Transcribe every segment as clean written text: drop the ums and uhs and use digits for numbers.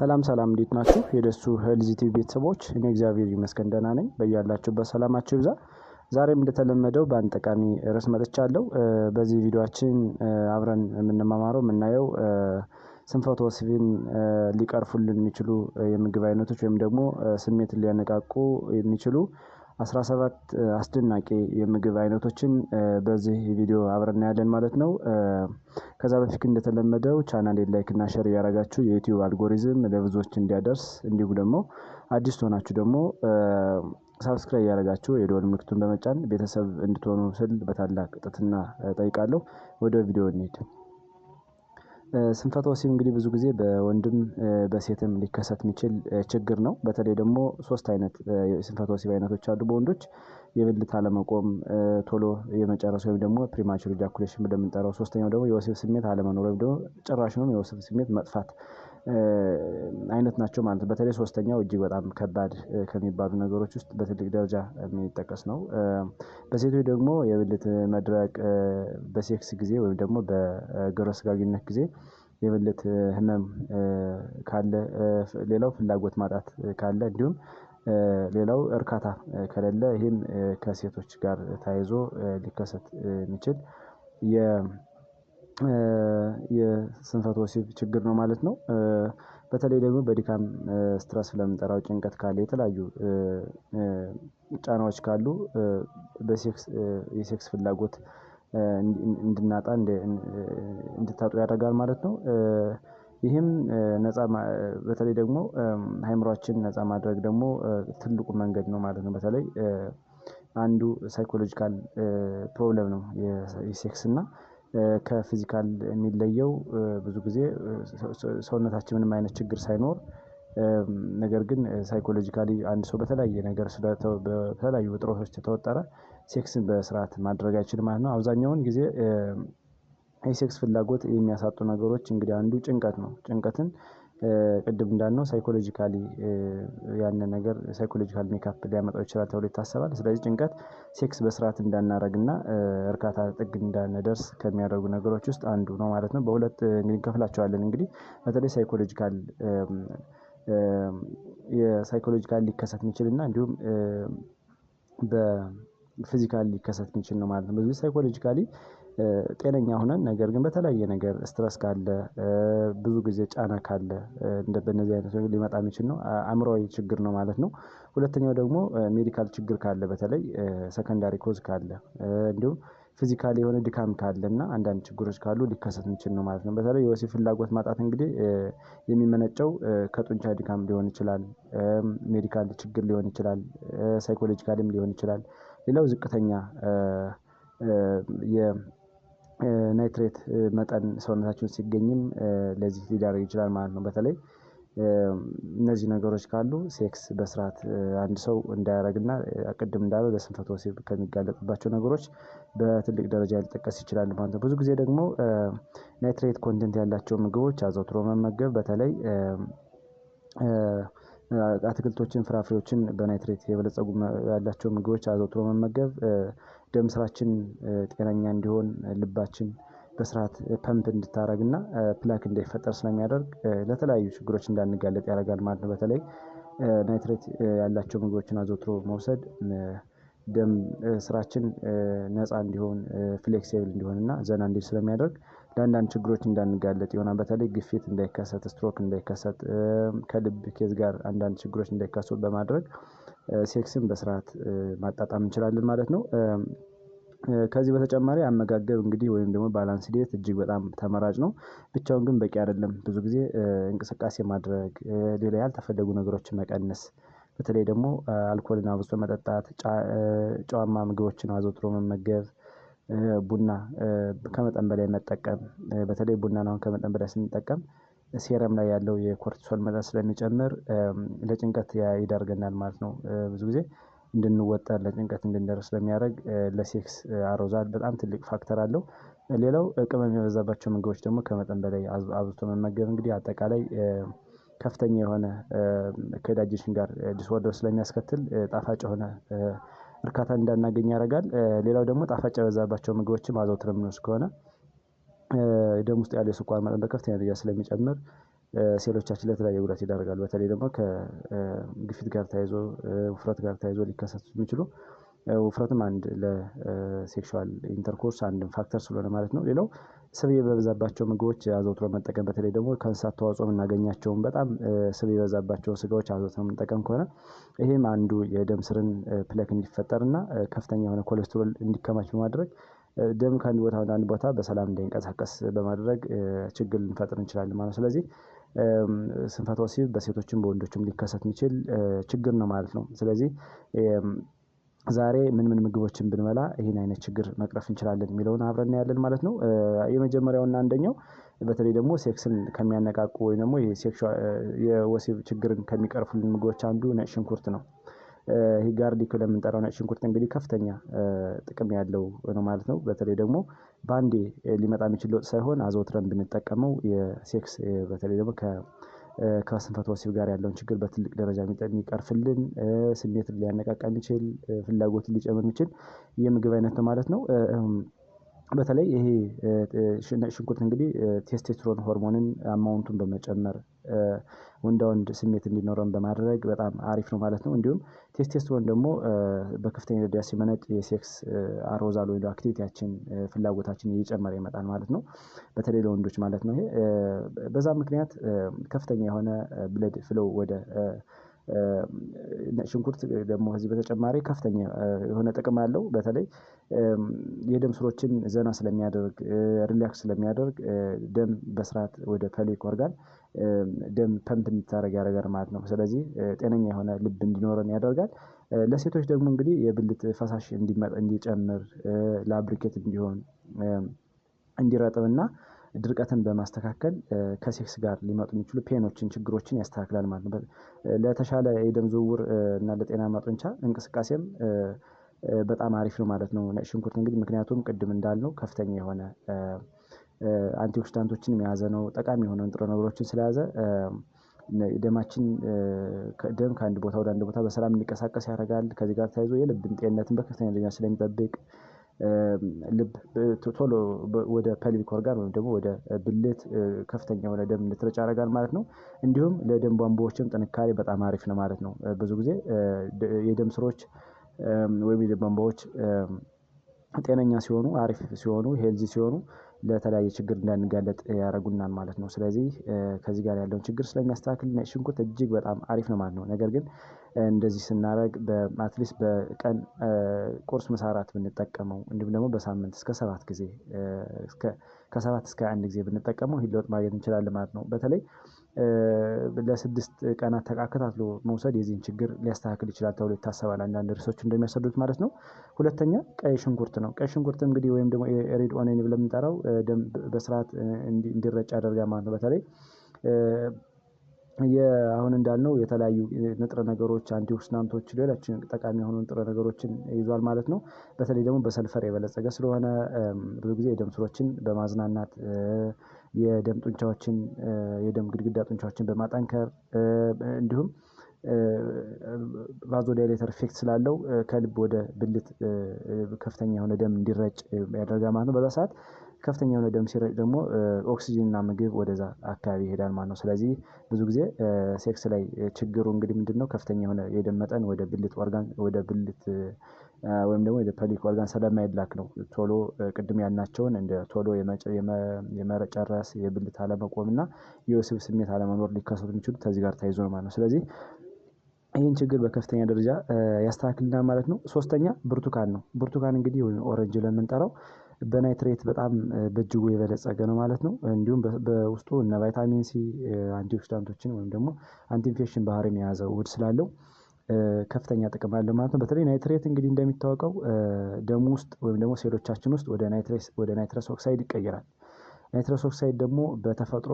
ሰላም እንዴት ናችሁ? የደሱ ሄልዝ ቲቪ ቤተሰቦች፣ እኔ እግዚአብሔር ይመስገን ደህና ነኝ። በያላችሁበት ሰላማችሁ ይብዛ። ዛሬም እንደተለመደው በአንድ ጠቃሚ ርዕስ መጥቻለሁ። በዚህ ቪዲዮአችን አብረን የምንማማረው የምናየው ስንፈተ ወሲብን ሊቀርፉልን የሚችሉ የምግብ አይነቶች ወይም ደግሞ ስሜትን ሊያነቃቁ የሚችሉ 17 አስደናቂ የምግብ አይነቶችን በዚህ ቪዲዮ አብረን እናያለን ማለት ነው። ከዛ በፊት እንደተለመደው ቻናሌን ላይክ እና ሼር ያደረጋችሁ የዩቲዩብ አልጎሪዝም ለብዙዎች እንዲያደርስ እንዲሁም ደግሞ አዲስ ሆናችሁ ደግሞ ሳብስክራይብ ያደረጋችሁ የደወል ምልክቱን በመጫን ቤተሰብ እንድትሆኑ ስል በታላቅ ትህትና ጠይቃለሁ። ወደ ቪዲዮ እንሂድ። ስንፈተ ወሲብ እንግዲህ ብዙ ጊዜ በወንድም በሴትም ሊከሰት የሚችል ችግር ነው። በተለይ ደግሞ 3 አይነት የስንፈተ ወሲብ አይነቶች አሉ በወንዶች። የብልት አለመቆም፣ ቶሎ የመጨረስ ወይም ደግሞ ፕሪማቹር ኢጃኩሌሽን ብለን የምንጠራው። ሶስተኛው ደግሞ የወሲብ ስሜት አለመኖር ወይም ደግሞ ጭራሽንም የወሲብ ስሜት መጥፋት አይነት ናቸው ማለት ነው። በተለይ ሶስተኛው እጅግ በጣም ከባድ ከሚባሉ ነገሮች ውስጥ በትልቅ ደረጃ የሚጠቀስ ነው። በሴቶች ደግሞ የብልት መድረቅ በሴክስ ጊዜ ወይም ደግሞ በግብረ ስጋ ግንኙነት ጊዜ የብልት ህመም ካለ፣ ሌላው ፍላጎት ማጣት ካለ፣ እንዲሁም ሌላው እርካታ ከሌለ፣ ይህም ከሴቶች ጋር ተያይዞ ሊከሰት የሚችል የስንፈተ ወሲብ ችግር ነው ማለት ነው። በተለይ ደግሞ በድካም ስትረስ ለምንጠራው ጭንቀት ካለ፣ የተለያዩ ጫናዎች ካሉ የሴክስ ፍላጎት እንድናጣ እንድታጡ ያደርጋል ማለት ነው። ይህም በተለይ ደግሞ አእምሯችን ነፃ ማድረግ ደግሞ ትልቁ መንገድ ነው ማለት ነው። በተለይ አንዱ ሳይኮሎጂካል ፕሮብለም ነው የሴክስ እና ከፊዚካል የሚለየው ብዙ ጊዜ ሰውነታችን ምንም አይነት ችግር ሳይኖር ነገር ግን ሳይኮሎጂካሊ አንድ ሰው በተለያየ ነገር በተለያዩ ውጥረቶች ተወጠረ ሴክስን በስርዓት ማድረግ አይችልም ማለት ነው። አብዛኛውን ጊዜ የሴክስ ፍላጎት የሚያሳጡ ነገሮች እንግዲህ አንዱ ጭንቀት ነው። ጭንቀትን ቅድም እንዳልነው ሳይኮሎጂካሊ ያንን ነገር ሳይኮሎጂካል ሜካፕ ሊያመጣው ይችላል ተብሎ ይታሰባል። ስለዚህ ጭንቀት ሴክስ በስርዓት እንዳናረግና እርካታ ጥግ እንዳንደርስ ከሚያደርጉ ነገሮች ውስጥ አንዱ ነው ማለት ነው። በሁለት እንግዲህ እንከፍላቸዋለን። እንግዲህ በተለይ ሳይኮሎጂካል ሊከሰት የሚችል እና እንዲሁም በፊዚካል ሊከሰት የሚችል ነው ማለት ነው። በዚህ ሳይኮሎጂካሊ ጤነኛ ሆነን ነገር ግን በተለያየ ነገር ስትረስ ካለ፣ ብዙ ጊዜ ጫና ካለ በእነዚህ አይነት ነገር ሊመጣ የሚችል ነው። አእምሯዊ ችግር ነው ማለት ነው። ሁለተኛው ደግሞ ሜዲካል ችግር ካለ፣ በተለይ ሰከንዳሪ ኮዝ ካለ፣ እንዲሁም ፊዚካሊ የሆነ ድካም ካለ እና አንዳንድ ችግሮች ካሉ ሊከሰት የሚችል ነው ማለት ነው። በተለይ የወሲብ ፍላጎት ማጣት እንግዲህ የሚመነጨው ከጡንቻ ድካም ሊሆን ይችላል፣ ሜዲካል ችግር ሊሆን ይችላል፣ ሳይኮሎጂካልም ሊሆን ይችላል። ሌላው ዝቅተኛ የናይትሬት መጠን ሰውነታችን ሲገኝም ለዚህ ሊዳረግ ይችላል ማለት ነው። በተለይ እነዚህ ነገሮች ካሉ ሴክስ በስርዓት አንድ ሰው እንዳያደርግና ቅድም እንዳለው ለስንፈተ ወሲብ ከሚጋለጥባቸው ነገሮች በትልቅ ደረጃ ሊጠቀስ ይችላል ማለት ነው። ብዙ ጊዜ ደግሞ ናይትሬት ኮንቴንት ያላቸው ምግቦች አዘውትሮ መመገብ፣ በተለይ አትክልቶችን፣ ፍራፍሬዎችን በናይትሬት የበለጸጉ ያላቸው ምግቦች አዘውትሮ መመገብ ደም ስራችን ጤነኛ እንዲሆን፣ ልባችን በስርዓት ፐምፕ እንድታደርግና ፕላክ እንዳይፈጠር ስለሚያደርግ ለተለያዩ ችግሮች እንዳንጋለጥ ያደርጋል ማለት ነው። በተለይ ናይትሬት ያላቸው ምግቦችን አዘውትሮ መውሰድ ደም ስራችን ነፃ እንዲሆን፣ ፍሌክሲብል እንዲሆን እና ዘና እንዲል ስለሚያደርግ ለአንዳንድ ችግሮች እንዳንጋለጥ ይሆናል። በተለይ ግፊት እንዳይከሰት፣ ስትሮክ እንዳይከሰት፣ ከልብ ኬዝ ጋር አንዳንድ ችግሮች እንዳይከሰቱ በማድረግ ሴክስን በስርዓት ማጣጣም እንችላለን ማለት ነው። ከዚህ በተጨማሪ አመጋገብ እንግዲህ ወይም ደግሞ ባላንስ ዲየት እጅግ በጣም ተመራጭ ነው። ብቻውን ግን በቂ አይደለም። ብዙ ጊዜ እንቅስቃሴ ማድረግ፣ ሌላ ያልተፈለጉ ነገሮችን መቀነስ፣ በተለይ ደግሞ አልኮልን አብዝቶ መጠጣት፣ ጨዋማ ምግቦችን አዘውትሮ መመገብ፣ ቡና ከመጠን በላይ መጠቀም፣ በተለይ ቡናን አሁን ከመጠን በላይ ስንጠቀም ሴረም ላይ ያለው የኮርቲሶል መጠን ስለሚጨምር ለጭንቀት ይዳርገናል ማለት ነው። ብዙ ጊዜ እንድንወጠር፣ ለጭንቀት እንድንደርስ ስለሚያደርግ ለሴክስ አሮዛል በጣም ትልቅ ፋክተር አለው። ሌላው ቅመም የበዛባቸው ምግቦች ደግሞ ከመጠን በላይ አብዝቶ መመገብ እንግዲህ አጠቃላይ ከፍተኛ የሆነ ከዳይጀሽን ጋር ዲስኦርደር ስለሚያስከትል ጣፋጭ የሆነ እርካታ እንዳናገኝ ያደርጋል። ሌላው ደግሞ ጣፋጭ የበዛባቸው ምግቦችን አዘውትረን የምንወስድ ከሆነ ደም ውስጥ ያለው የስኳር መጠን በከፍተኛ ደረጃ ስለሚጨምር ሴሎቻችን ለተለያየ ጉዳት ይዳረጋሉ። በተለይ ደግሞ ከግፊት ጋር ተያይዞ ውፍረት ጋር ተያይዞ ሊከሰቱ የሚችሉ ውፍረትም አንድ ለሴክሹዋል ኢንተርኮርስ አንድ ፋክተር ስለሆነ ማለት ነው። ሌላው ስብ የበዛባቸው ምግቦች አዘውትሮ መጠቀም በተለይ ደግሞ ከእንስሳት ተዋጽኦ የምናገኛቸውን በጣም ስብ የበዛባቸው ስጋዎች አዘውትሮ የምንጠቀም ከሆነ ይሄም አንዱ የደም ስርን ፕለክ እንዲፈጠርና ከፍተኛ የሆነ ኮሌስትሮል እንዲከማች በማድረግ ደም ከአንድ ቦታ ወደ አንድ ቦታ በሰላም እንዳይንቀሳቀስ በማድረግ ችግር ልንፈጥር እንችላለን ማለት ነው። ስለዚህ ስንፈተ ወሲብ በሴቶችም በወንዶችም ሊከሰት የሚችል ችግር ነው ማለት ነው። ስለዚህ ዛሬ ምን ምግቦችን ብንበላ ይህን አይነት ችግር መቅረፍ እንችላለን የሚለውን አብረን እናያለን ማለት ነው። የመጀመሪያውና አንደኛው በተለይ ደግሞ ሴክስን ከሚያነቃቁ ወይ ደግሞ የወሲብ ችግርን ከሚቀርፉልን ምግቦች አንዱ ነጭ ሽንኩርት ነው። ይህ ጋርሊክ ለምንጠራው ነጭ ሽንኩርት እንግዲህ ከፍተኛ ጥቅም ያለው ነው ማለት ነው። በተለይ ደግሞ በአንዴ ሊመጣ የሚችል ለውጥ ሳይሆን አዘውትረን ብንጠቀመው የሴክስ በተለይ ደግሞ ከስንፈተ ወሲብ ጋር ያለውን ችግር በትልቅ ደረጃ የሚቀርፍልን ስሜትን ሊያነቃቃ የሚችል ፍላጎትን ሊጨምር የሚችል የምግብ አይነት ነው ማለት ነው። በተለይ ይሄ ሽንኩርት እንግዲህ ቴስቴስትሮን ሆርሞንን አማውንቱን በመጨመር ወንዳ ወንድ ስሜት እንዲኖረን በማድረግ በጣም አሪፍ ነው ማለት ነው። እንዲሁም ቴስቴስትሮን ደግሞ በከፍተኛ ደረጃ ሲመነጭ የሴክስ አሮዛል ወይ አክቲቪቲያችን ፍላጎታችን እየጨመረ ይመጣል ማለት ነው። በተለይ ለወንዶች ማለት ነው። ይሄ በዛ ምክንያት ከፍተኛ የሆነ ብለድ ፍሎው ወደ ሽንኩርት ደግሞ ከዚህ በተጨማሪ ከፍተኛ የሆነ ጥቅም አለው። በተለይ የደም ስሮችን ዘና ስለሚያደርግ ሪላክስ ስለሚያደርግ ደም በስርዓት ወደ ፐልቪክ ኦርጋን ደም ፐምፕ እንዲታረግ ያደርጋል ማለት ነው። ስለዚህ ጤነኛ የሆነ ልብ እንዲኖረን ያደርጋል። ለሴቶች ደግሞ እንግዲህ የብልት ፈሳሽ እንዲጨምር ላብሪኬት እንዲሆን እንዲረጥብና ድርቀትን በማስተካከል ከሴክስ ጋር ሊመጡ የሚችሉ ፔኖችን ችግሮችን ያስተካክላል ማለት ነው። ለተሻለ የደም ዝውውር እና ለጤናማ ጡንቻ እንቅስቃሴም በጣም አሪፍ ነው ማለት ነው። ነጭ ሽንኩርት እንግዲህ ምክንያቱም ቅድም እንዳልነው ከፍተኛ የሆነ አንቲኦክሲዳንቶችን የያዘ ነው። ጠቃሚ የሆኑ ንጥረ ነገሮችን ስለያዘ ደማችን ደም ከአንድ ቦታ ወደ አንድ ቦታ በሰላም እንዲንቀሳቀስ ያደርጋል። ከዚህ ጋር ተያይዞ የልብን ጤንነትን በከፍተኛ ደረጃ ስለሚጠብቅ ልብ ቶሎ ወደ ፐልቪክ ኦርጋን ወይም ደግሞ ወደ ብልት ከፍተኛ የሆነ ደም እንዲረጭ ያደርጋል ማለት ነው። እንዲሁም ለደም ቧንቧዎችም ጥንካሬ በጣም አሪፍ ነው ማለት ነው። ብዙ ጊዜ የደም ስሮች ወይም የደም ቧንቧዎች ጤነኛ ሲሆኑ አሪፍ ሲሆኑ ሄልዚ ሲሆኑ ለተለያየ ችግር እንዳንጋለጥ ያደርጉናል ማለት ነው። ስለዚህ ከዚህ ጋር ያለውን ችግር ስለሚያስተካክል ነጭ ሽንኩርት እጅግ በጣም አሪፍ ነው ማለት ነው። ነገር ግን እንደዚህ ስናደርግ አትሊስት በቀን ቁርስ፣ ምሳ፣ እራት ብንጠቀመው እንዲሁም ደግሞ በሳምንት እስከ 7 ጊዜ ከ7 እስከ 21 ጊዜ ብንጠቀመው ይህን ለውጥ ማግኘት እንችላለን ማለት ነው። በተለይ ለ6 ቀናት ተከታትሎ መውሰድ የዚህን ችግር ሊያስተካክል ይችላል ተብሎ ይታሰባል አንዳንድ ርዕሶች እንደሚያስረዱት ማለት ነው። ሁለተኛ ቀይ ሽንኩርት ነው። ቀይ ሽንኩርት እንግዲህ ወይም ደግሞ ሬድ ኦኒየን ብለን የምንጠራው ደም በስርዓት እንዲረጭ ያደርጋል ማለት ነው። በተለይ አሁን እንዳልነው የተለያዩ ንጥረ ነገሮች አንቲኦክሲዳንቶች ሌሎችን ጠቃሚ የሆኑ ንጥረ ነገሮችን ይዟል ማለት ነው። በተለይ ደግሞ በሰልፈር የበለጸገ ስለሆነ ብዙ ጊዜ የደም ስሮችን በማዝናናት የደም ጡንቻዎችን የደም ግድግዳ ጡንቻዎችን በማጠንከር እንዲሁም ቫዞዳይሌተር ኢፌክት ስላለው ከልብ ወደ ብልት ከፍተኛ የሆነ ደም እንዲረጭ ያደርጋል ማለት ነው። በዛ ሰዓት ከፍተኛ የሆነ ደም ሲረጭ ደግሞ ኦክሲጅን እና ምግብ ወደዛ አካባቢ ይሄዳል ማለት ነው። ስለዚህ ብዙ ጊዜ ሴክስ ላይ ችግሩ እንግዲህ ምንድነው? ከፍተኛ የሆነ የደም መጠን ወደ ብልት ኦርጋን ወደ ብልት ወይም ደግሞ ወደ ፐልቪክ ኦርጋን ስለማይላክ ነው። ቶሎ ቅድም ያልናቸውን እንደ ቶሎ የመጨረስ የብልት አለመቆም እና የወሲብ ስሜት አለመኖር ሊከሰቱ የሚችሉት ከዚህ ጋር ተያይዞ ነው ማለት ነው። ስለዚህ ይህን ችግር በከፍተኛ ደረጃ ያስተካክልናል ማለት ነው። ሶስተኛ ብርቱካን ነው። ብርቱካን እንግዲህ ኦረንጅ ለምንጠራው በናይትሬት በጣም በእጅጉ የበለጸገ ነው ማለት ነው። እንዲሁም በውስጡ እነ ቫይታሚን ሲ አንቲኦክሲዳንቶችን ወይም ደግሞ አንቲኢንፌክሽን ባህሪን የያዘ ውህድ ስላለው ከፍተኛ ጥቅም አለው ማለት ነው። በተለይ ናይትሬት እንግዲህ እንደሚታወቀው ደም ውስጥ ወይም ደግሞ ሴሎቻችን ውስጥ ወደ ናይትረስ ኦክሳይድ ይቀየራል። ናይትረስ ኦክሳይድ ደግሞ በተፈጥሮ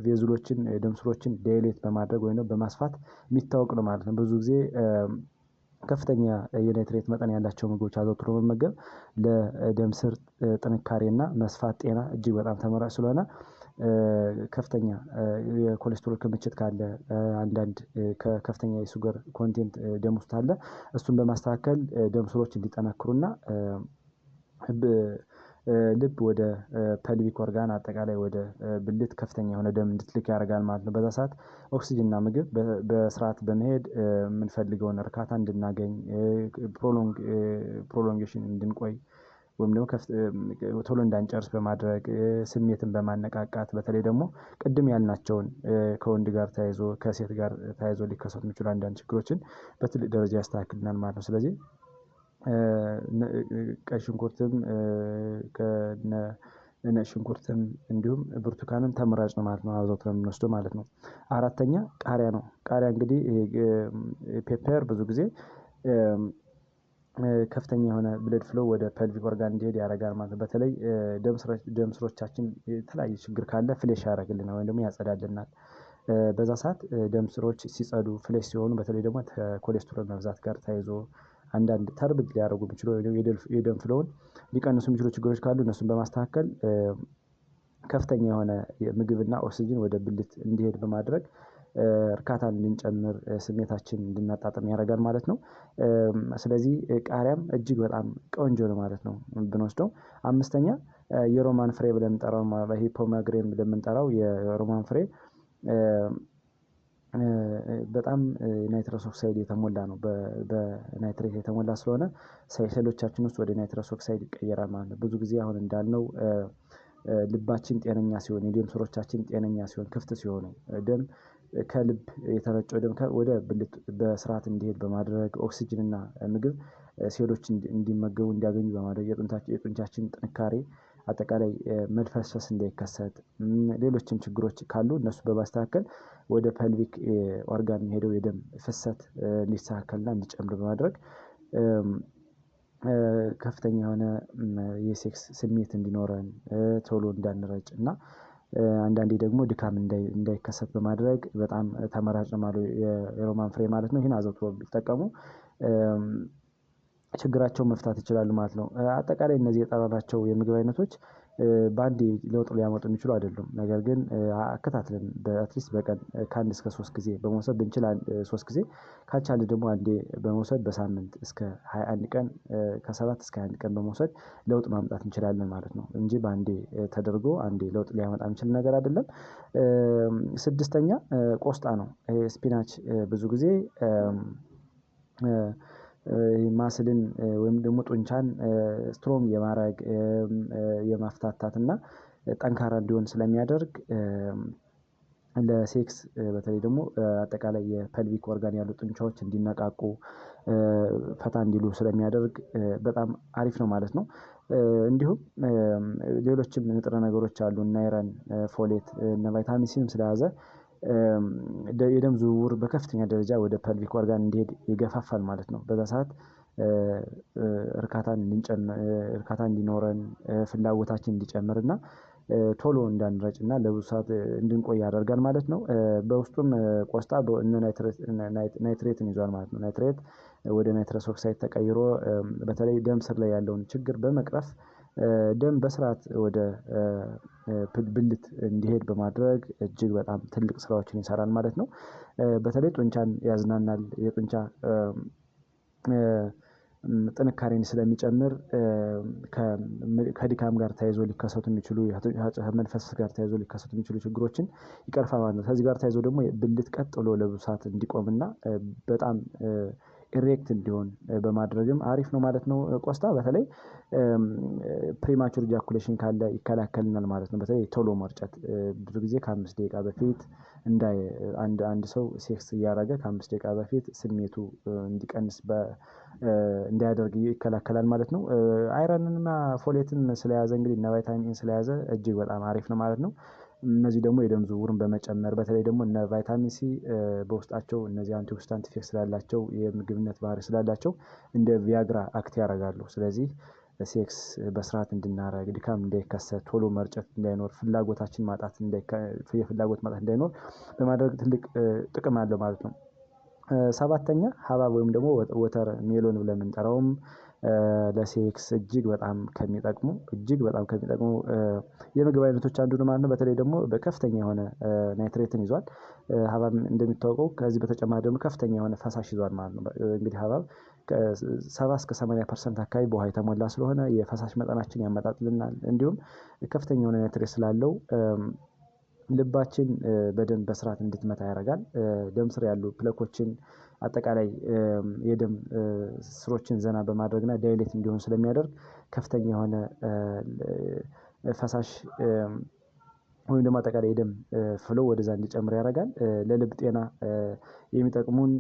ቬዝሎችን የደም ስሮችን ዳይሌት በማድረግ ወይም በማስፋት የሚታወቅ ነው ማለት ነው። ብዙ ጊዜ ከፍተኛ የናይትሬት መጠን ያላቸው ምግቦች አዘውትሮ መመገብ ለደም ስር ጥንካሬና መስፋት ጤና እጅግ በጣም ተመራጭ ስለሆነ ከፍተኛ የኮሌስትሮል ክምችት ካለ አንዳንድ ከፍተኛ የሱገር ኮንቴንት ደም ውስጥ አለ እሱን በማስተካከል ደም ስሮች እንዲጠናክሩና ልብ ወደ ፐልቪክ ኦርጋን አጠቃላይ ወደ ብልት ከፍተኛ የሆነ ደም እንድትልክ ያደርጋል ማለት ነው። በዛ ሰዓት ኦክሲጅንና ምግብ በስርዓት በመሄድ የምንፈልገውን እርካታ እንድናገኝ ፕሮሎንጌሽን እንድንቆይ ወይም ደግሞ ቶሎ እንዳንጨርስ በማድረግ ስሜትን በማነቃቃት በተለይ ደግሞ ቅድም ያልናቸውን ከወንድ ጋር ተያይዞ ከሴት ጋር ተያይዞ ሊከሰቱ የሚችሉ አንዳንድ ችግሮችን በትልቅ ደረጃ ያስተካክልናል ማለት ነው። ስለዚህ ቀይ ሽንኩርትም ነጭ ሽንኩርትም እንዲሁም ብርቱካንም ተመራጭ ነው ማለት ነው፣ አዘውትረን የምንወስደው ማለት ነው። አራተኛ ቃሪያ ነው። ቃሪያ እንግዲህ ፔፐር ብዙ ጊዜ ከፍተኛ የሆነ ብለድ ፍሎ ወደ ፐልቪክ ኦርጋን እንዲሄድ ያደርጋል ማለት ነው። በተለይ ደም ስሮቻችን የተለያየ ችግር ካለ ፍሌሽ ያደርግልናል ወይም ደግሞ ያጸዳልናል። በዛ ሰዓት ደም ስሮች ሲጸዱ ፍሌሽ ሲሆኑ በተለይ ደግሞ ከኮሌስትሮል መብዛት ጋር ተያይዞ አንዳንድ ተርብድ ሊያደርጉ የሚችሉ የደም ፍሎውን ሊቀንሱ የሚችሉ ችግሮች ካሉ እነሱን በማስተካከል ከፍተኛ የሆነ ምግብና ኦክሲጅን ወደ ብልት እንዲሄድ በማድረግ እርካታን እንድንጨምር ስሜታችን እንድናጣጥም ያደርጋል ማለት ነው። ስለዚህ ቃሪያም እጅግ በጣም ቆንጆ ነው ማለት ነው ብንወስደው። አምስተኛ የሮማን ፍሬ ብለን የምንጠራው ፖሜግሬን ብለን የምንጠራው የሮማን ፍሬ በጣም ናይትረስ ኦክሳይድ የተሞላ ነው። በናይትሬት የተሞላ ስለሆነ ሴሎቻችን ውስጥ ወደ ናይትረስ ኦክሳይድ ይቀየራል ማለት ነው። ብዙ ጊዜ አሁን እንዳልነው ልባችን ጤነኛ ሲሆን፣ የደም ስሮቻችን ጤነኛ ሲሆን፣ ክፍት ሲሆኑ ደም ከልብ የተረጨው ደም ወደ ብልት በስርዓት እንዲሄድ በማድረግ ኦክሲጅንና ምግብ ሴሎች እንዲመገቡ እንዲያገኙ በማድረግ የጡንቻችን ጥንካሬ አጠቃላይ መድፈስፈስ እንዳይከሰት ሌሎችም ችግሮች ካሉ እነሱ በማስተካከል ወደ ፐልቪክ ኦርጋን የሚሄደው የደም ፍሰት እንዲስተካከልና እንዲጨምር በማድረግ ከፍተኛ የሆነ የሴክስ ስሜት እንዲኖረን ቶሎ እንዳንረጭ እና አንዳንዴ ደግሞ ድካም እንዳይከሰት በማድረግ በጣም ተመራጭ ነው ማለት የሮማን ፍሬ ማለት ነው። ይህን አዘውትሮ ቢጠቀሙ ችግራቸውን መፍታት ይችላሉ ማለት ነው። አጠቃላይ እነዚህ የጠራናቸው የምግብ አይነቶች በአንዴ ለውጥ ሊያመጡ የሚችሉ አይደሉም። ነገር ግን አከታትለን በአትሊስት በቀን ከ1 እስከ 3 ጊዜ በመውሰድ ብንችል 3 ጊዜ ካልቻልን ደግሞ አንዴ በመውሰድ በሳምንት እስከ 21 ቀን ከ7 እስከ 21 ቀን በመውሰድ ለውጥ ማምጣት እንችላለን ማለት ነው እንጂ በአንዴ ተደርጎ አንዴ ለውጥ ሊያመጣ የሚችል ነገር አይደለም። ስድስተኛ ቆስጣ ነው። ስፒናች ብዙ ጊዜ ማስልን ወይም ደግሞ ጡንቻን ስትሮንግ የማድረግ የማፍታታት እና ጠንካራ እንዲሆን ስለሚያደርግ ለሴክስ በተለይ ደግሞ አጠቃላይ የፐልቪክ ኦርጋን ያሉ ጡንቻዎች እንዲነቃቁ ፈታ እንዲሉ ስለሚያደርግ በጣም አሪፍ ነው ማለት ነው። እንዲሁም ሌሎችም ንጥረ ነገሮች አሉ እነ አይረን፣ ፎሌት እነ ቫይታሚን ሲንም ስለያዘ የደም ዝውውር በከፍተኛ ደረጃ ወደ ፐልቪክ ኦርጋን እንዲሄድ ይገፋፋል ማለት ነው። በዛ ሰዓት እርካታ እንዲኖረን ፍላጎታችን እንዲጨምር እና ቶሎ እንዳንረጭ እና ለብዙ ሰዓት እንድንቆይ ያደርጋል ማለት ነው። በውስጡም ቆስጣ ናይትሬትን ይዟል ማለት ነው። ናይትሬት ወደ ናይትረስ ኦክሳይድ ተቀይሮ በተለይ ደም ስር ላይ ያለውን ችግር በመቅረፍ ደም በስርዓት ወደ ብልት እንዲሄድ በማድረግ እጅግ በጣም ትልቅ ስራዎችን ይሰራል ማለት ነው። በተለይ ጡንቻን ያዝናናል። የጡንቻ ጥንካሬን ስለሚጨምር ከድካም ጋር ተያይዞ ሊከሰቱ የሚችሉ መንፈስ ጋር ተያይዞ ሊከሰቱ የሚችሉ ችግሮችን ይቀርፋል ማለት ነው። ከዚህ ጋር ተያይዞ ደግሞ ብልት ቀጥ ብሎ ለብዙ ሰዓት እንዲቆምና በጣም ኢሬክት እንዲሆን በማድረግም አሪፍ ነው ማለት ነው። ቆስጣ በተለይ ፕሪማቹር ኢጃኩሌሽን ካለ ይከላከልናል ማለት ነው። በተለይ ቶሎ መርጨት ብዙ ጊዜ ከ5 ደቂቃ በፊት አንድ ሰው ሴክስ እያደረገ ከ5 ደቂቃ በፊት ስሜቱ እንዲቀንስ እንዳያደርግ ይከላከላል ማለት ነው። አይረንና ፎሌትን ስለያዘ እንግዲህ እነ ቫይታሚን ስለያዘ እጅግ በጣም አሪፍ ነው ማለት ነው። እነዚህ ደግሞ የደም ዝውውርን በመጨመር በተለይ ደግሞ እነ ቫይታሚን ሲ በውስጣቸው እነዚህ አንቲኦክሲዳንት ኢፌክት ስላላቸው የምግብነት ባህሪ ስላላቸው እንደ ቪያግራ አክት ያደርጋሉ። ስለዚህ ሴክስ በስርዓት እንድናደርግ ድካም እንዳይከሰት ቶሎ መርጨት እንዳይኖር የፍላጎት ማጣት እንዳይኖር በማድረግ ትልቅ ጥቅም አለው ማለት ነው። 7ኛ ሀባብ ወይም ደግሞ ወተር ሜሎን ብለን የምንጠራውም ለሴክስ እጅግ በጣም ከሚጠቅሙ የምግብ አይነቶች አንዱ ነው ማለት ነው። በተለይ ደግሞ በከፍተኛ የሆነ ናይትሬትን ይዟል። ሀብሀብ እንደሚታወቀው ከዚህ በተጨማሪ ደግሞ ከፍተኛ የሆነ ፈሳሽ ይዟል ማለት ነው። እንግዲህ ሀብሀብ ከ70 እስከ 80% አካባቢ በውሃ የተሞላ ስለሆነ የፈሳሽ መጠናችን ያመጣጥልናል። እንዲሁም ከፍተኛ የሆነ ናይትሬት ስላለው ልባችን በደንብ በስርዓት እንድትመታ ያደርጋል። ደም ስር ያሉ ፕለኮችን አጠቃላይ የደም ስሮችን ዘና በማድረግና ዳይሌት እንዲሆን ስለሚያደርግ ከፍተኛ የሆነ ፈሳሽ ወይም ደግሞ አጠቃላይ የደም ፍሎ ወደዛ እንዲጨምር ያደርጋል። ለልብ ጤና የሚጠቅሙን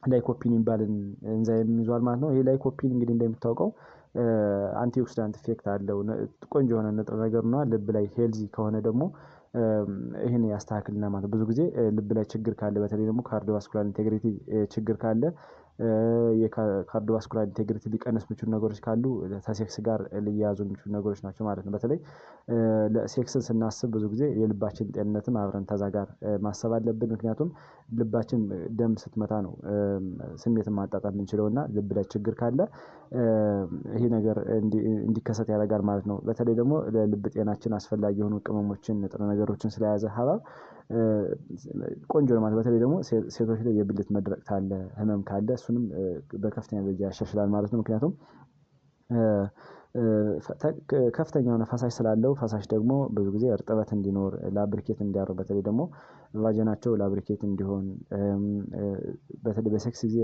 ላይኮፒን የሚባልን ኤንዛይም ይዟል ማለት ነው። ይሄ ላይኮፒን እንግዲህ እንደሚታወቀው አንቲኦክሲዳንት ኢፌክት አለው። ቆንጆ የሆነ ንጥረ ነገር ነው። ልብ ላይ ሄልዚ ከሆነ ደግሞ ይሄን ያስተካክልና ማለት ብዙ ጊዜ ልብ ላይ ችግር ካለ በተለይ ደግሞ ካርዲዮቫስኩላር ኢንቴግሪቲ ችግር ካለ የካርዲዮቫስኩላር ኢንቴግሪቲ ሊቀንስ የሚችሉ ነገሮች ካሉ ከሴክስ ጋር ሊያያዙ የሚችሉ ነገሮች ናቸው ማለት ነው። በተለይ ለሴክስን ስናስብ ብዙ ጊዜ የልባችን ጤንነትም አብረን ከዛ ጋር ማሰብ አለብን። ምክንያቱም ልባችን ደም ስትመታ ነው ስሜትን ማጣጣም የምንችለው እና ልብ ላይ ችግር ካለ ይሄ ነገር እንዲከሰት ያደርጋል ማለት ነው። በተለይ ደግሞ ለልብ ጤናችን አስፈላጊ የሆኑ ቅመሞችን ንጥረ ነገሮችን ስለያዘ ሀብሀብ ቆንጆ ነው ማለት ነው። በተለይ ደግሞ ሴቶች ላይ የብልት መድረቅ ካለ ህመም ካለ እሱንም በከፍተኛ ደረጃ ያሻሽላል ማለት ነው። ምክንያቱም ከፍተኛ የሆነ ፈሳሽ ስላለው ፈሳሽ ደግሞ ብዙ ጊዜ እርጥበት እንዲኖር ላብሪኬት እንዲያደርግ በተለይ ደግሞ ቫጀናቸው ላብሪኬት እንዲሆን በተለይ በሴክስ ጊዜ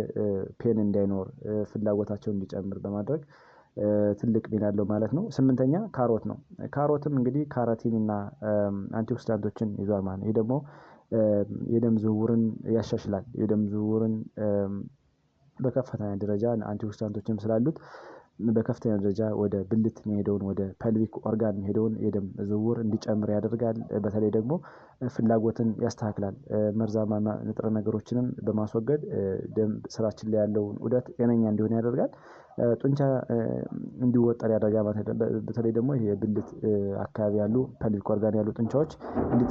ፔን እንዳይኖር ፍላጎታቸው እንዲጨምር በማድረግ ትልቅ ሚና አለው ማለት ነው። 8ኛ ካሮት ነው። ካሮትም እንግዲህ ካሮቲን እና አንቲኦክሲዳንቶችን ይዟል ማለት ነው። ይሄ ደግሞ የደም ዝውውርን ያሻሽላል። የደም ዝውውርን በከፍተኛ ደረጃ አንቲኦክሲዳንቶችም ስላሉት በከፍተኛ ደረጃ ወደ ብልት የሚሄደውን ወደ ፐልቪክ ኦርጋን የሚሄደውን የደም ዝውውር እንዲጨምር ያደርጋል። በተለይ ደግሞ ፍላጎትን ያስተካክላል። መርዛማ ንጥረ ነገሮችንም በማስወገድ ደም ስራችን ላይ ያለውን ዑደት ጤነኛ እንዲሆን ያደርጋል። ጡንቻ እንዲወጠር ያደርጋል። በተለይ ደግሞ ይሄ የብልት አካባቢ ያሉ ፐልቪክ ኦርጋን ያሉ ጡንቻዎች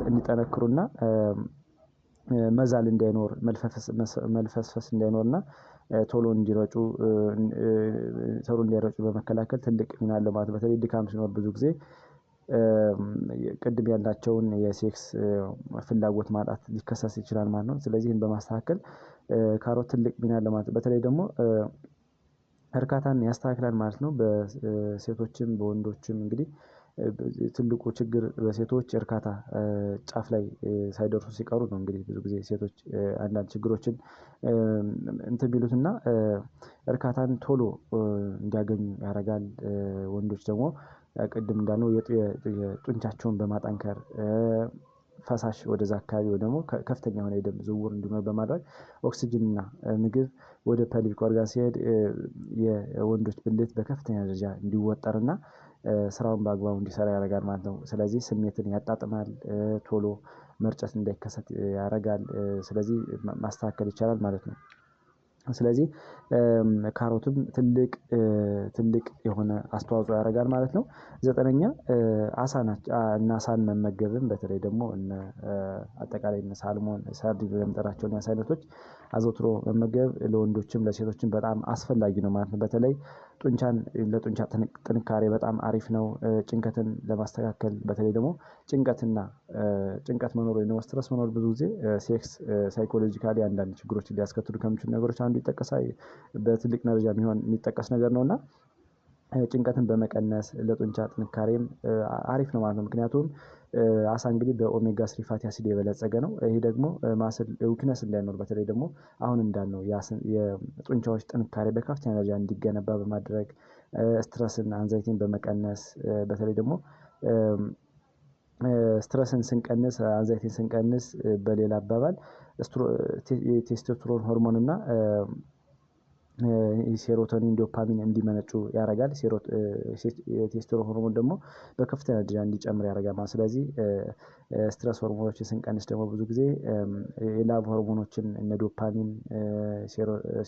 እንዲጠነክሩና መዛል እንዳይኖር መልፈስፈስ እንዳይኖርና ቶሎ እንዲረጩ በመከላከል ትልቅ ሚና አለው ማለት ነው። በተለይ ድካም ሲኖር ብዙ ጊዜ ቅድም ያላቸውን የሴክስ ፍላጎት ማጣት ሊከሰት ይችላል ማለት ነው። ስለዚህ ይህን በማስተካከል ካሮት ትልቅ ሚና አለው ማለት ነው። በተለይ ደግሞ እርካታን ያስተካክላል ማለት ነው። በሴቶችም በወንዶችም እንግዲህ ትልቁ ችግር በሴቶች እርካታ ጫፍ ላይ ሳይደርሱ ሲቀሩ ነው። እንግዲህ ብዙ ጊዜ ሴቶች አንዳንድ ችግሮችን እንትን ቢሉትና እርካታን ቶሎ እንዲያገኙ ያደርጋል። ወንዶች ደግሞ ቅድም እንዳልነው የጡንቻቸውን በማጠንከር ፈሳሽ ወደዛ አካባቢ ወይ ደግሞ ከፍተኛ የሆነ የደም ዝውውር እንዲኖር በማድረግ ኦክስጅን እና ምግብ ወደ ፐልቪክ ኦርጋን ሲሄድ የወንዶች ብልት በከፍተኛ ደረጃ እንዲወጠርና ስራውን በአግባቡ እንዲሰራ ያደርጋል ማለት ነው። ስለዚህ ስሜትን ያጣጥማል። ቶሎ መርጨት እንዳይከሰት ያደርጋል። ስለዚህ ማስተካከል ይቻላል ማለት ነው። ስለዚህ ካሮትም ትልቅ የሆነ አስተዋጽኦ ያደርጋል ማለት ነው። 9ኛ አሳን መመገብም በተለይ ደግሞ አጠቃላይ እነ ሳልሞን ሳርዲን የምንጠራቸው የአሳ አይነቶች አዘውትሮ መመገብ ለወንዶችም ለሴቶችም በጣም አስፈላጊ ነው ማለት ነው። በተለይ ለጡንቻ ጥንካሬ በጣም አሪፍ ነው። ጭንቀትን ለማስተካከል በተለይ ደግሞ ጭንቀት መኖር ወይ ደግሞ ስትረስ መኖር ብዙ ጊዜ ሴክስ ሳይኮሎጂካሊ አንዳንድ ችግሮችን ሊያስከትሉ ከሚችሉ ነገሮች አንዱ ይጠቀሳል። በትልቅ ደረጃ የሚጠቀስ ነገር ነው። እና ጭንቀትን በመቀነስ ለጡንቻ ጥንካሬም አሪፍ ነው ማለት ነው። ምክንያቱም አሳ እንግዲህ በኦሜጋ 3 ፋቲ አሲድ የበለፀገ ነው። ይሄ ደግሞ ማስል ዊክነስ እንዳይኖር በተለይ ደግሞ አሁን እንዳልነው የጡንቻዎች ጥንካሬ በከፍተኛ ደረጃ እንዲገነባ በማድረግ ስትረስን አንዛይቲን በመቀነስ በተለይ ደግሞ ስትረስን ስንቀንስ አንዛይቲን ስንቀንስ በሌላ አባባል የቴስቶስትሮን ሆርሞን እና ሴሮቶኒን ዶፓሚን እንዲመነጩ ያደርጋል። የቴስቶስትሮን ሆርሞን ደግሞ በከፍተኛ ደረጃ እንዲጨምር ያደርጋል ማለት ነው። ስለዚህ ስትረስ ሆርሞኖችን ስንቀንስ ደግሞ ብዙ ጊዜ የላቭ ሆርሞኖችን እነ ዶፓሚን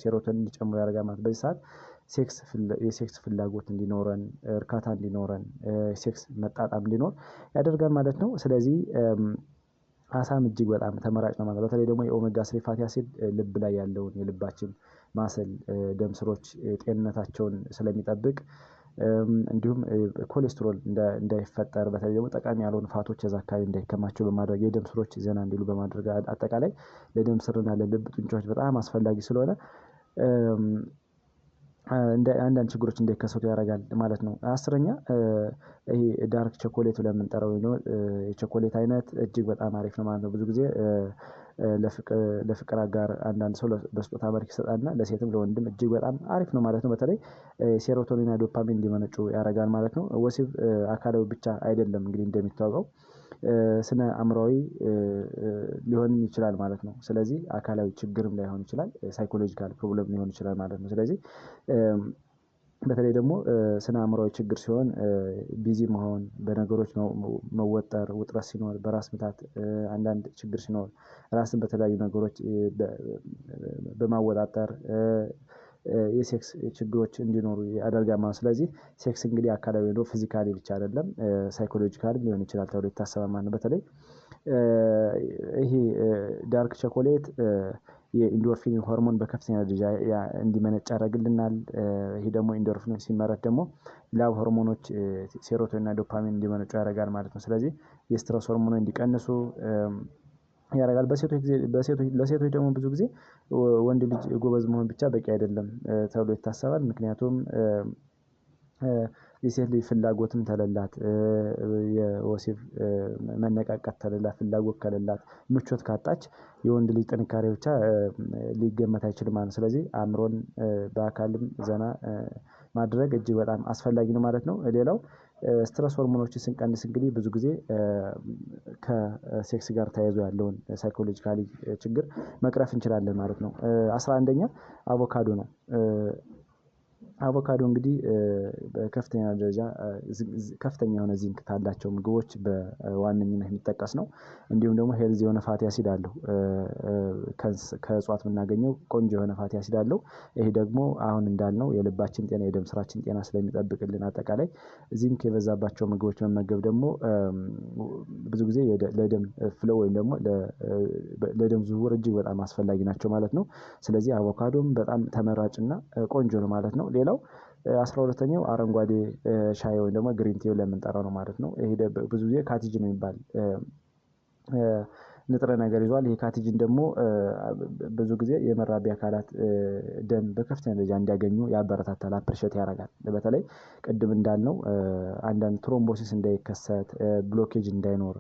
ሴሮቶኒን እንዲጨምሩ ያደርጋል ማለት ነው። በዚህ ሰዓት የሴክስ ፍላጎት እንዲኖረን እርካታ እንዲኖረን ሴክስ መጣጣም እንዲኖር ያደርጋል ማለት ነው። ስለዚህ አሳም እጅግ በጣም ተመራጭ ነው ማለት ነው። በተለይ ደግሞ የኦሜጋ 3 ፋቲ አሲድ ልብ ላይ ያለውን የልባችን ማሰል ደም ስሮች ጤንነታቸውን ስለሚጠብቅ እንዲሁም ኮሌስትሮል እንዳይፈጠር በተለይ ደግሞ ጠቃሚ ያልሆኑ ፋቶች እዛ አካባቢ እንዳይከማቸው በማድረግ የደም ስሮች ዘና እንዲሉ በማድረግ አጠቃላይ ለደም ስርና ለልብ ጡንቻዎች በጣም አስፈላጊ ስለሆነ አንዳንድ ችግሮች እንዳይከሰቱ ያደርጋል ማለት ነው። አስረኛ ይሄ ዳርክ ቸኮሌት ብለን የምንጠራው የቸኮሌት አይነት እጅግ በጣም አሪፍ ነው ማለት ነው። ብዙ ጊዜ ለፍቅር አጋር አንዳንድ ሰው በስጦታ መልክ ይሰጣልና ለሴትም ለወንድም እጅግ በጣም አሪፍ ነው ማለት ነው። በተለይ ሴሮቶኒንና ዶፓሚን እንዲመነጩ ያደርጋል ማለት ነው። ወሲብ አካላዊ ብቻ አይደለም እንግዲህ እንደሚታወቀው ስነ አእምሮአዊ ሊሆንም ይችላል ማለት ነው። ስለዚህ አካላዊ ችግርም ላይሆን ይችላል ሳይኮሎጂካል ፕሮብለም ሊሆን ይችላል ማለት ነው። ስለዚህ በተለይ ደግሞ ስነ አእምሮአዊ ችግር ሲሆን ቢዚ መሆን በነገሮች መወጠር ውጥረት ሲኖር በራስ ምታት አንዳንድ ችግር ሲኖር ራስን በተለያዩ ነገሮች በማወጣጠር የሴክስ ችግሮች እንዲኖሩ ያደርጋል ማለት ነው። ስለዚህ ሴክስ እንግዲህ አካላዊ ነው ፊዚካሊ ብቻ አይደለም ሳይኮሎጂካልም ሊሆን ይችላል ተብሎ ይታሰባል ማለት ነው። በተለይ ይሄ ዳርክ ቸኮሌት የኢንዶርፊን ሆርሞን በከፍተኛ ደረጃ እንዲመነጭ ያደርግልናል። ይሄ ደግሞ ኢንዶርፊን ሲመረት ደግሞ ላብ ሆርሞኖች ሴሮቶኒን እና ዶፓሚን እንዲመነጩ ያደርጋል ማለት ነው። ስለዚህ የስትረስ ሆርሞኖች እንዲቀንሱ ያደርጋል። ለሴቶች ደግሞ ብዙ ጊዜ ወንድ ልጅ ጎበዝ መሆን ብቻ በቂ አይደለም ተብሎ ይታሰባል። ምክንያቱም የሴት ልጅ ፍላጎትም ተለላት የወሲብ መነቃቃት ተለላት ፍላጎት ከሌላት ምቾት ካጣች የወንድ ልጅ ጥንካሬ ብቻ ሊገመት አይችልም ማለት ነው። ስለዚህ አእምሮን በአካልም ዘና ማድረግ እጅግ በጣም አስፈላጊ ነው ማለት ነው። ሌላው ስትረስ ሆርሞኖችን ስንቀንስ እንግዲህ ብዙ ጊዜ ከሴክስ ጋር ተያይዞ ያለውን ሳይኮሎጂካሊ ችግር መቅረፍ እንችላለን ማለት ነው። 11ኛ አቮካዶ ነው። አቮካዶ እንግዲህ በከፍተኛ ደረጃ ከፍተኛ የሆነ ዚንክ ካላቸው ምግቦች በዋነኝነት የሚጠቀስ ነው። እንዲሁም ደግሞ ሄልዚ የሆነ ፋቲ አሲድ አለው። ከእጽዋት የምናገኘው ቆንጆ የሆነ ፋቲ አሲድ አለው። ይሄ ደግሞ አሁን እንዳልነው የልባችን ጤና የደም ስራችን ጤና ስለሚጠብቅልን አጠቃላይ ዚንክ የበዛባቸው ምግቦች መመገብ ደግሞ ብዙ ጊዜ ለደም ፍለው ወይም ደግሞ ለደም ዝውውር እጅግ በጣም አስፈላጊ ናቸው ማለት ነው። ስለዚህ አቮካዶም በጣም ተመራጭና ቆንጆ ነው ማለት ነው። ሌላው 12ኛው አረንጓዴ ሻይ ወይም ደግሞ ግሪን ቲ ብለን የምንጠራው ነው ማለት ነው። ይሄ ብዙ ጊዜ ካቲጅን የሚባል ንጥረ ነገር ይዟል። ይሄ ካቲጅን ደግሞ ብዙ ጊዜ የመራቢያ አካላት ደም በከፍተኛ ደረጃ እንዲያገኙ ያበረታታል አፕሪሼት ያደርጋል። በተለይ ቅድም እንዳልነው አንዳንድ ትሮምቦሲስ እንዳይከሰት ብሎኬጅ እንዳይኖር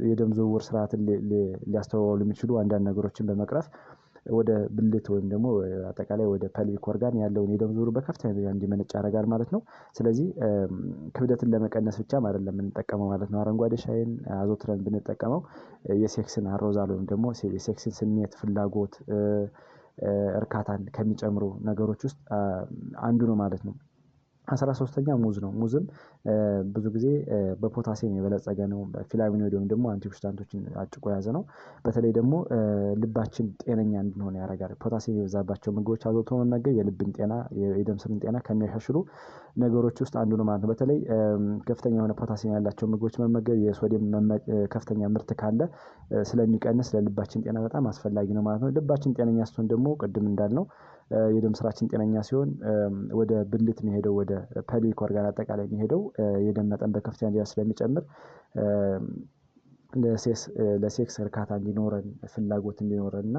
የደም ዝውውር ስርዓትን ሊያስተዋውሉ የሚችሉ አንዳንድ ነገሮችን በመቅረፍ ወደ ብልት ወይም ደግሞ አጠቃላይ ወደ ፐልቪክ ኦርጋን ያለውን የደም ዝውውር በከፍተኛ ደረጃ እንዲመነጭ ያደርጋል ማለት ነው። ስለዚህ ክብደትን ለመቀነስ ብቻም አይደለም የምንጠቀመው ማለት ነው። አረንጓዴ ሻይን አዘውትረን ብንጠቀመው የሴክስን አሮዛል ወይም ደግሞ የሴክስን ስሜት ፍላጎት እርካታን ከሚጨምሩ ነገሮች ውስጥ አንዱ ነው ማለት ነው። 13ኛ ሙዝ ነው። ሙዝም ብዙ ጊዜ በፖታሲየም የበለፀገ ነው። በፊላሚኖይድ ወይም ደግሞ አንቲኦክሲዳንቶችን አጭቆ የያዘ ነው። በተለይ ደግሞ ልባችን ጤነኛ እንድንሆን ያደርጋል። ፖታሲየም የበዛባቸው ምግቦች አዘውትሮ መመገብ የልብን ጤና የደም ስርን ጤና ከሚያሻሽሉ ነገሮች ውስጥ አንዱ ነው ማለት ነው። በተለይ ከፍተኛ የሆነ ፖታሲየም ያላቸው ምግቦች መመገብ የሶዲየም ከፍተኛ ምርት ካለ ስለሚቀንስ ለልባችን ጤና በጣም አስፈላጊ ነው ማለት ነው። ልባችን ጤነኛ ስትሆን ደግሞ ቅድም እንዳልነው የደም ስራችን ጤነኛ ሲሆን ወደ ብልት የሚሄደው ወደ ፐልቪክ ኦርጋን አጠቃላይ የሚሄደው የደም መጠን በከፍተኛ ደረጃ ስለሚጨምር ለሴክስ እርካታ እንዲኖረን ፍላጎት እንዲኖረን እና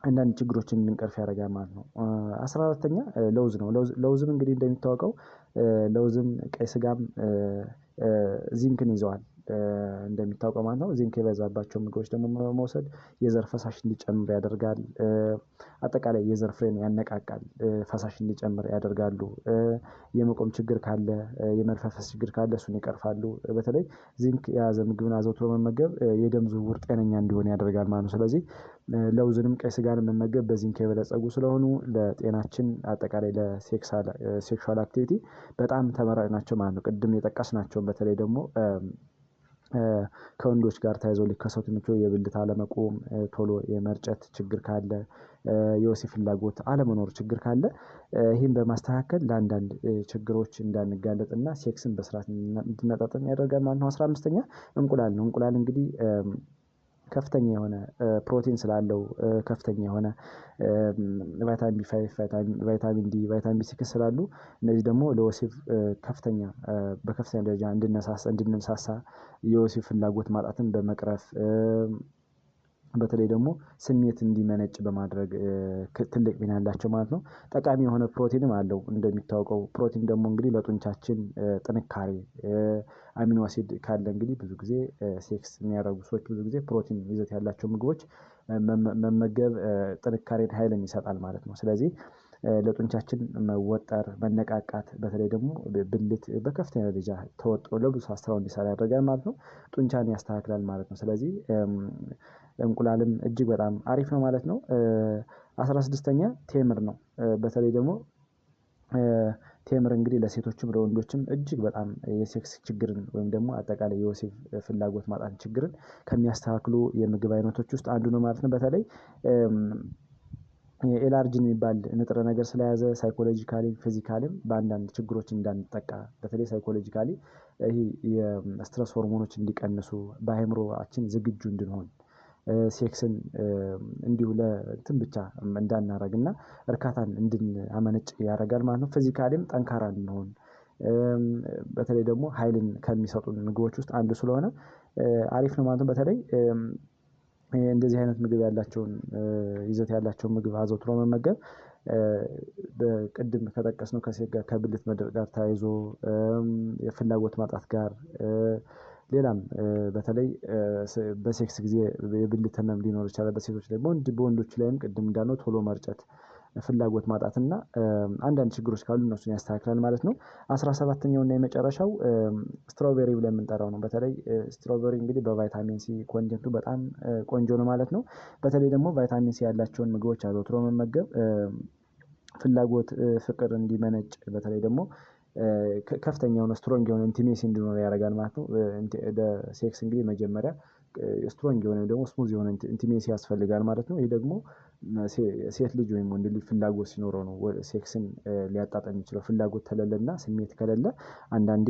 አንዳንድ ችግሮችን እንድንቀርፍ ያደርጋል ማለት ነው። 14ኛ ለውዝ ነው። ለውዝም እንግዲህ እንደሚታወቀው ለውዝም ቀይ ስጋም ዚንክን ይዘዋል እንደሚታወቀው ማለት ነው። ዚንክ የበዛባቸው ምግቦች ደግሞ መውሰድ የዘር ፈሳሽ እንዲጨምር ያደርጋል። አጠቃላይ የዘር ፍሬን ያነቃቃል ፈሳሽ እንዲጨምር ያደርጋሉ። የመቆም ችግር ካለ የመርፈስፈስ ችግር ካለ እሱን ይቀርፋሉ። በተለይ ዚንክ የያዘ ምግብን አዘውትሮ መመገብ የደም ዝውውር ጤነኛ እንዲሆን ያደርጋል ማለት ነው። ስለዚህ ለውዝንም ቀይ ስጋን መመገብ በዚንክ የበለፀጉ ስለሆኑ ለጤናችን አጠቃላይ ለሴክሹዋል አክቲቪቲ በጣም ተመራጭ ናቸው ማለት ነው። ቅድም የጠቀስናቸውን በተለይ ደግሞ ከወንዶች ጋር ተያይዘው ሊከሰቱ የሚችሉ የብልት አለመቆም ቶሎ የመርጨት ችግር ካለ የወሲብ ፍላጎት አለመኖር ችግር ካለ ይህን በማስተካከል ለአንዳንድ ችግሮች እንዳንጋለጥና ሴክስን በስርዓት እንድናጣጥም ያደርጋል ማለት ነው። 15ኛ እንቁላል ነው። እንቁላል እንግዲህ ከፍተኛ የሆነ ፕሮቲን ስላለው ከፍተኛ የሆነ ቫይታሚን ቢ5፣ ቫይታሚን ዲ፣ ቫይታሚን ቢ6 ስላሉ እነዚህ ደግሞ ለወሲብ ከፍተኛ በከፍተኛ ደረጃ እንድንሳሳ የወሲብ ፍላጎት ማጣትን በመቅረፍ በተለይ ደግሞ ስሜት እንዲመነጭ በማድረግ ትልቅ ሚና ያላቸው ማለት ነው። ጠቃሚ የሆነ ፕሮቲንም አለው። እንደሚታወቀው ፕሮቲን ደግሞ እንግዲህ ለጡንቻችን ጥንካሬ አሚኖ አሲድ ካለ እንግዲህ ብዙ ጊዜ ሴክስ የሚያደርጉ ሰዎች ብዙ ጊዜ ፕሮቲን ይዘት ያላቸው ምግቦች መመገብ ጥንካሬን ኃይልን ይሰጣል ማለት ነው። ስለዚህ ለጡንቻችን መወጠር መነቃቃት በተለይ ደግሞ ብልት በከፍተኛ ደረጃ ተወጥሮ ለብዙ ሰዓት ስራውን እንዲሰራ ያደርጋል ማለት ነው። ጡንቻን ያስተካክላል ማለት ነው። ስለዚህ እንቁላልም እጅግ በጣም አሪፍ ነው ማለት ነው። 16ኛ ቴምር ነው። በተለይ ደግሞ ቴምር እንግዲህ ለሴቶችም ለወንዶችም እጅግ በጣም የሴክስ ችግርን ወይም ደግሞ አጠቃላይ የወሲብ ፍላጎት ማጣት ችግርን ከሚያስተካክሉ የምግብ አይነቶች ውስጥ አንዱ ነው ማለት ነው። በተለይ ኤላርጂን የሚባል ንጥረ ነገር ስለያዘ ሳይኮሎጂካሊም ፊዚካሊም በአንዳንድ ችግሮች እንዳንጠቃ በተለይ ሳይኮሎጂካሊ ይሄ የስትረስ ሆርሞኖች እንዲቀንሱ በአእምሮአችን ዝግጁ እንድንሆን ሴክስን እንዲሁ ለእንትን ብቻ እንዳናረግና እርካታን እንድናመነጭ ያደርጋል ማለት ነው። ፊዚካሊም ጠንካራ እንድንሆን በተለይ ደግሞ ኃይልን ከሚሰጡን ምግቦች ውስጥ አንዱ ስለሆነ አሪፍ ነው ማለት ነው። በተለይ እንደዚህ አይነት ምግብ ያላቸውን ይዘት ያላቸውን ምግብ አዘውትሮ መመገብ በቅድም ከጠቀስነው ከሴት ጋር ከብልት መድረቅ ጋር ተያይዞ የፍላጎት ማጣት ጋር ሌላም በተለይ በሴክስ ጊዜ የብልት ህመም ሊኖር ይችላል። በሴቶች ላይ በወንዶች ላይም ቅድም እንዳልነው ቶሎ መርጨት ፍላጎት ማጣት እና አንዳንድ ችግሮች ካሉ እነሱን ያስተካክላል ማለት ነው። 17ኛው እና የመጨረሻው ስትሮቤሪ ብለን የምንጠራው ነው። በተለይ ስትሮቤሪ እንግዲህ በቫይታሚን ሲ ኮንቴንቱ በጣም ቆንጆ ነው ማለት ነው። በተለይ ደግሞ ቫይታሚን ሲ ያላቸውን ምግቦች አዘውትሮ መመገብ ፍላጎት ፍቅር እንዲመነጭ በተለይ ደግሞ ከፍተኛ የሆነ ስትሮንግ የሆነ ኢንቲሜሲ እንዲኖር ያደርጋል ማለት ነው። ሴክስ እንግዲህ መጀመሪያ ስትሮንግ የሆነ ደግሞ ስሙዝ የሆነ ኢንቲሜሲ ያስፈልጋል ማለት ነው። ይሄ ደግሞ ሴት ልጅ ወይም ወንድ ልጅ ፍላጎት ሲኖረው ነው ሴክስን ሊያጣጣም የሚችለው። ፍላጎት ከሌለና ስሜት ከሌለ አንዳንዴ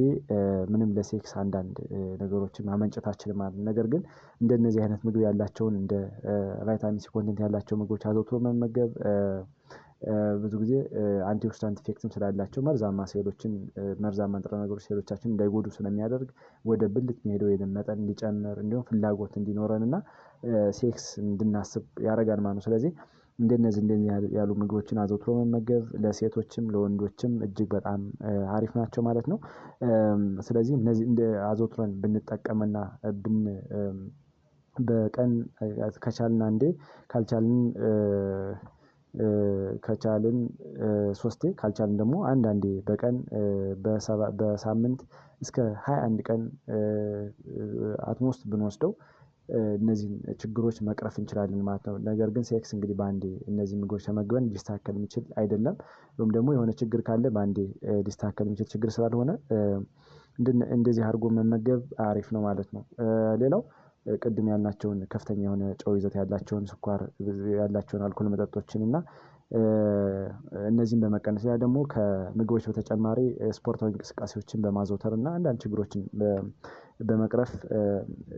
ምንም ለሴክስ አንዳንድ ነገሮችን ማመንጨት አትችልም ማለት ነው። ነገር ግን እንደነዚህ አይነት ምግብ ያላቸውን እንደ ቫይታሚን ሲ ኮንቴንት ያላቸው ምግቦች አዘውትሮ መመገብ ብዙ ጊዜ አንቲኦክሲዳንት ኢፌክትም ስላላቸው መርዛማ ሴሎችን መርዛማ ንጥረ ነገሮች ሴሎቻችን እንዳይጎዱ ስለሚያደርግ ወደ ብልት የሚሄደው የደም መጠን እንዲጨምር እንዲሁም ፍላጎት እንዲኖረን እና ሴክስ እንድናስብ ያደርጋል ማለት ነው። ስለዚህ እንደነዚህ ያሉ ምግቦችን አዘውትሮ መመገብ ለሴቶችም ለወንዶችም እጅግ በጣም አሪፍ ናቸው ማለት ነው። ስለዚህ እነዚህ እንደ አዘውትረን ብንጠቀምና በቀን ከቻልን አንዴ ከቻልን 3ቴ ካልቻልን ደግሞ አንዳንዴ በቀን በሳምንት እስከ 21 ቀን አትሞስት ብንወስደው እነዚህን ችግሮች መቅረፍ እንችላለን ማለት ነው። ነገር ግን ሴክስ እንግዲህ በአንዴ እነዚህ ምግቦች ተመግበን ሊስተካከል የሚችል አይደለም። ወይም ደግሞ የሆነ ችግር ካለ በአንዴ ሊስተካከል የሚችል ችግር ስላልሆነ እንደዚህ አድርጎ መመገብ አሪፍ ነው ማለት ነው። ሌላው ቅድም ያልናቸውን ከፍተኛ የሆነ ጨው ይዘት ያላቸውን ስኳር ያላቸውን አልኮል መጠጦችን እና እነዚህን በመቀነስ ያ ደግሞ ከምግቦች በተጨማሪ ስፖርታዊ እንቅስቃሴዎችን በማዘውተር እና አንዳንድ ችግሮችን በመቅረፍ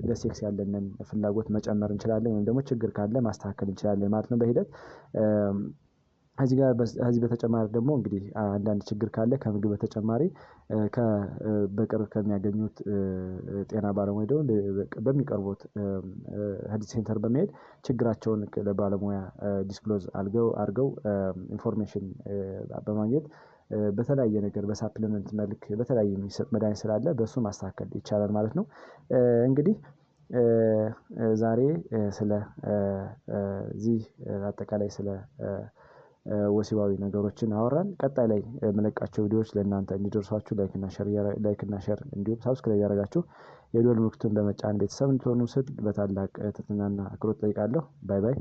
ለሴክስ ያለንን ፍላጎት መጨመር እንችላለን ወይም ደግሞ ችግር ካለ ማስተካከል እንችላለን ማለት ነው በሂደት። ከዚህ በተጨማሪ ደግሞ እንግዲህ አንዳንድ ችግር ካለ ከምግብ በተጨማሪ በቅርብ ከሚያገኙት ጤና ባለሙያ ደግሞ በሚቀርቡት ሄልዝ ሴንተር በመሄድ ችግራቸውን ለባለሙያ ዲስክሎዝ አድርገው ኢንፎርሜሽን በማግኘት በተለያየ ነገር በሳፕሊመንት መልክ በተለያየ የሚሰጥ መድሃኒት ስላለ በእሱ ማስተካከል ይቻላል ማለት ነው። እንግዲህ ዛሬ ስለ እዚህ አጠቃላይ ስለ ወሲባዊ ነገሮችን አወራን። ቀጣይ ላይ የምለቃቸው ቪዲዮዎች ለእናንተ እንዲደርሷችሁ ላይክ እና ሼር እንዲሁም ሳብስክራይብ ያደረጋችሁ የደወል ምልክቱን በመጫን ቤተሰብ እንድትሆኑ ስል በታላቅ ትህትናና አክብሮት እጠይቃለሁ። ባይ ባይ።